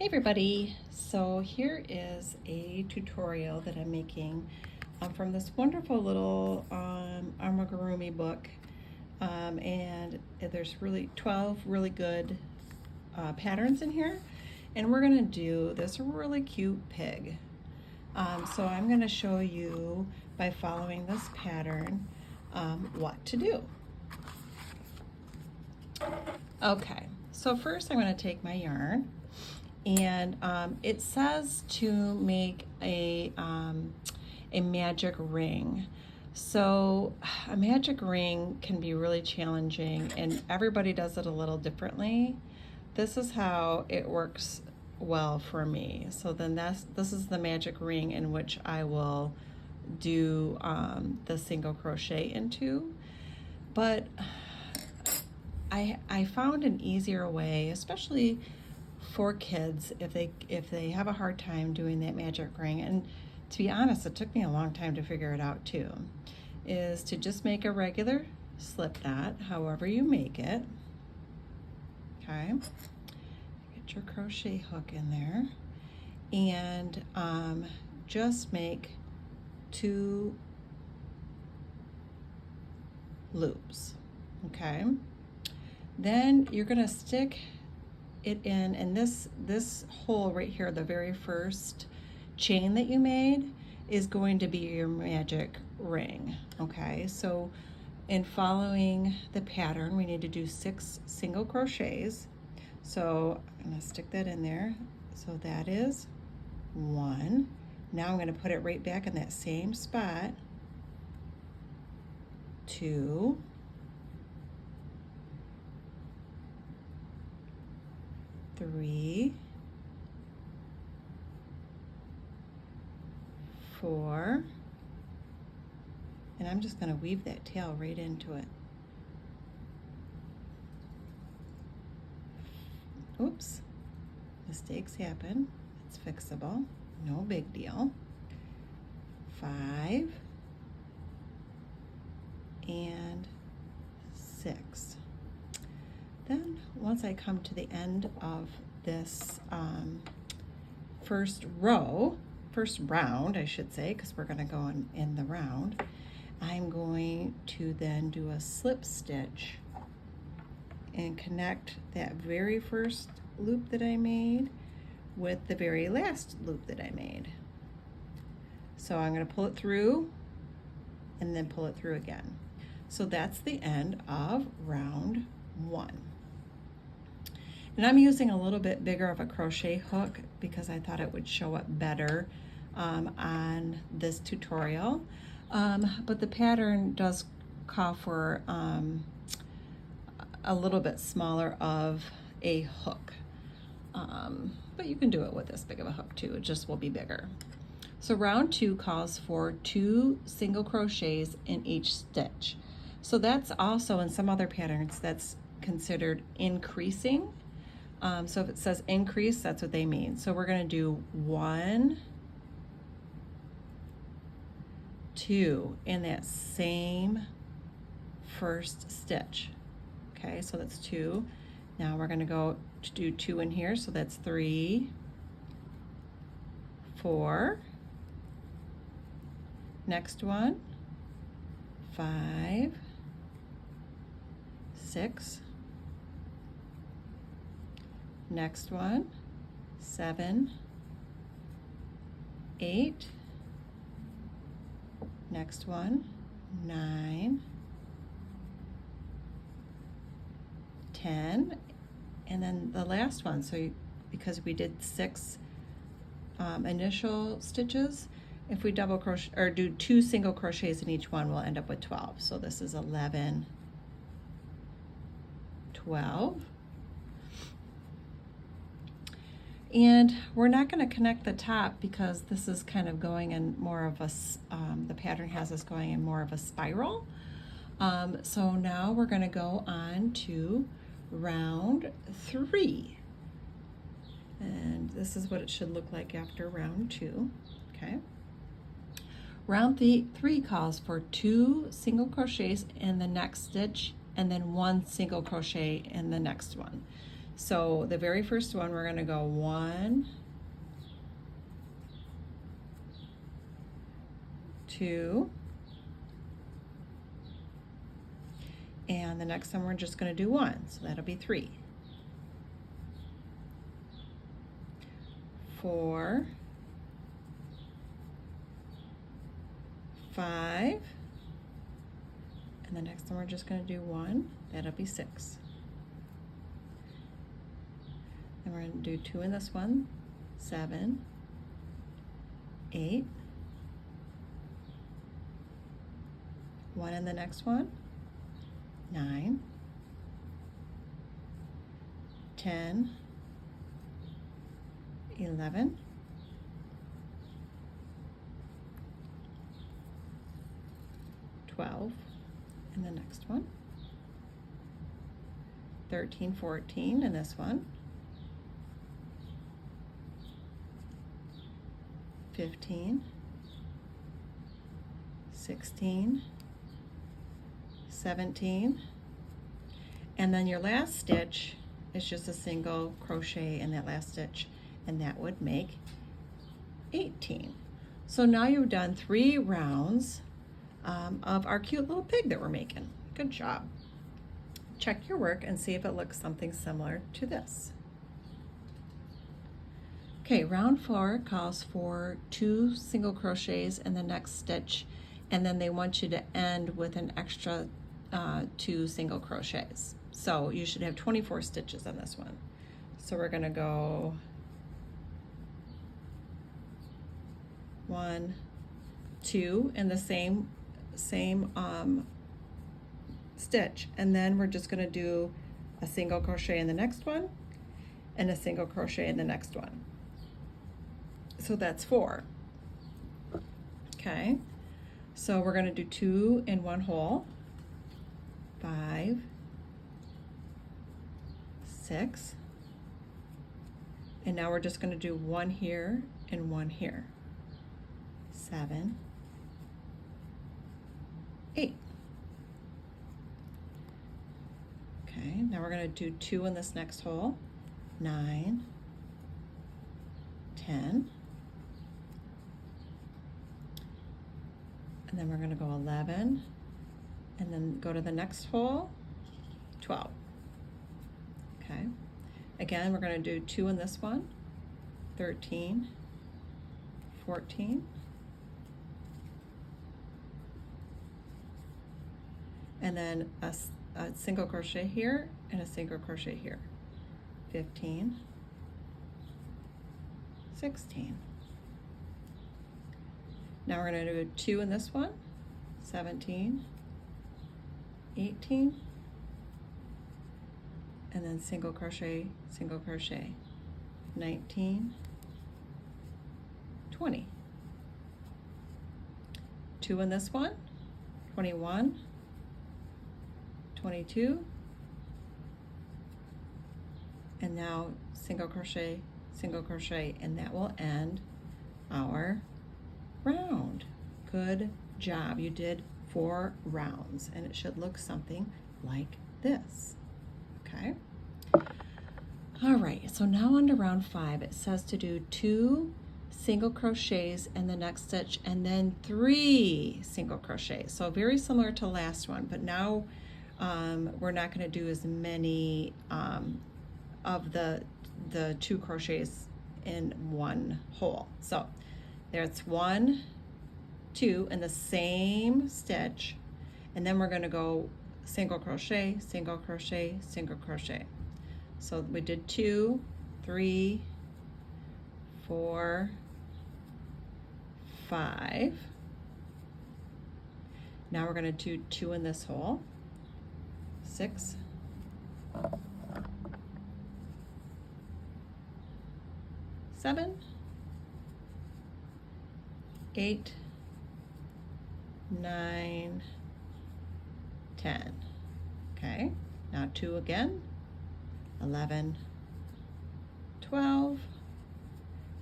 Hey everybody, so here is a tutorial that I'm making from this wonderful little amigurumi book, and there's really 12 really good patterns in here, and we're going to do this really cute pig. So I'm going to show you by following this pattern what to do. Okay, so first I'm going to take my yarn. And it says to make a magic ring. So a magic ring can be really challenging, and everybody does it a little differently. This is how it works well for me. So then this is the magic ring in which I will do the single crochet into. But I found an easier way, especially for kids, if they have a hard time doing that magic ring, and to be honest, it took me a long time to figure it out too, is to just make a regular slip knot, however you make it. Okay, get your crochet hook in there, and just make 2 loops. Okay, then you're going to stick it in, and this hole right here, the very first chain that you made, is going to be your magic ring. Okay, so in following the pattern, we need to do 6 single crochets. So I'm going to stick that in there. So that is 1. Now I'm going to put it right back in that same spot. 2. 3, 4, and I'm just going to weave that tail right into it. Oops, mistakes happen. It's fixable, no big deal. 5 and 6. Then once I come to the end of this first round, I should say, because we're going to go in the round, I'm going to then do a slip stitch and connect that very first loop that I made with the very last loop that I made. So I'm going to pull it through and then pull it through again. So that's the end of round 1. And I'm using a little bit bigger of a crochet hook because I thought it would show up better on this tutorial. But the pattern does call for a little bit smaller of a hook. But you can do it with this big of a hook too, it just will be bigger. So round 2 calls for 2 single crochets in each stitch. So that's also, in some other patterns, that's considered increasing. So if it says increase, that's what they mean. So we're going to do 1, 2 in that same first stitch. Okay, so that's 2. Now we're going to go to do 2 in here, so that's 3, 4. Next one, 5, 6. Next one, 7, 8. Next one, 9, 10, and then the last one. So because we did 6 initial stitches, if we double crochet or do 2 single crochets in each one, we'll end up with 12. So this is 11, 12. And we're not going to connect the top because this is kind of going in more of a, the pattern has us going in more of a spiral. So now we're going to go on to round 3. And this is what it should look like after round 2. Okay. Round 3 calls for 2 single crochets in the next stitch and then 1 single crochet in the next one. So the very first one, we're going to go 1, 2, and the next one we're just going to do 1, so that'll be 3, 4, 5, and the next one we're just going to do 1, that'll be 6. And we're going to do 2 in this one, 7, 8, 1 in the next one, 9, 10, 11, 12 in the next one, 13, 14 in this one, 15, 16, 17, and then your last stitch is just a single crochet in that last stitch, and that would make 18. So now you've done 3 rounds of our cute little pig that we're making. Good job. Check your work and see if it looks something similar to this. Okay, round 4 calls for 2 single crochets in the next stitch, and then they want you to end with an extra 2 single crochets. So you should have 24 stitches on this one. So we're going to go 1, 2 in the same stitch, and then we're just going to do a single crochet in the next one and a single crochet in the next one. So that's 4. Okay, so we're going to do 2 in one hole, 5, 6, and now we're just going to do 1 here and 1 here, 7, 8. Okay, now we're going to do 2 in this next hole, 9, 10, and then we're going to go 11, and then go to the next hole, 12. Okay, again we're going to do 2 in this one, 13, 14, and then a single crochet here and a single crochet here, 15, 16. Now we're going to do 2 in this one, 17, 18, and then single crochet, 19, 20. 2 in this one, 21, 22, and now single crochet, and that will end our round. Good job. You did 4 rounds, and it should look something like this. Okay. All right, so now on to round 5. It says to do 2 single crochets in the next stitch and then 3 single crochets. So very similar to last one, but now we're not going to do as many of the 2 crochets in one hole. So there's 1, 2 in the same stitch, and then we're going to go single crochet, single crochet, single crochet. So we did 2, 3, 4, 5. Now we're going to do 2 in this hole, 6, 7, 8, 9, 10. Okay, now 2 again, 11, 12,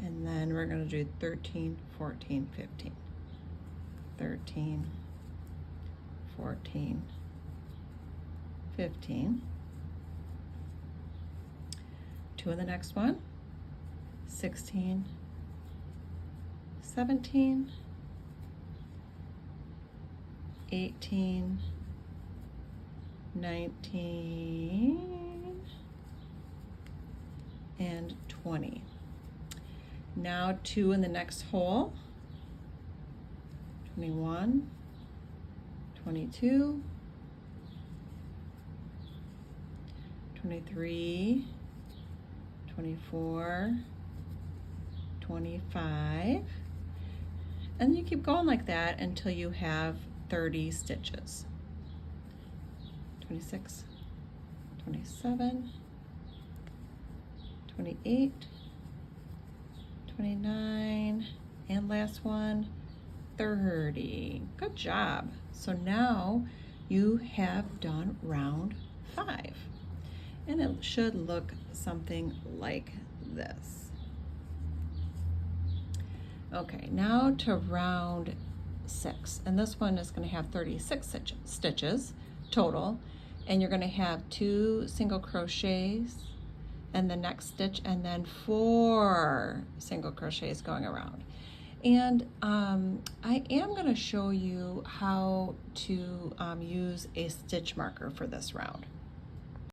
and then we're going to do 13, 14, 15. 13, 14, 15. 2 in the next one, 16, 17, 18, 19, and 20. Now 2 in the next hole, 21, 22, 23, 24, 25, and you keep going like that until you have 30 stitches. 26, 27, 28, 29, and last one, 30. Good job. So now you have done round 5. And it should look something like this. Okay, now to round 6. And this one is going to have 36 stitches total. And you're going to have 2 single crochets in the next stitch and then 4 single crochets going around. And I am going to show you how to use a stitch marker for this round.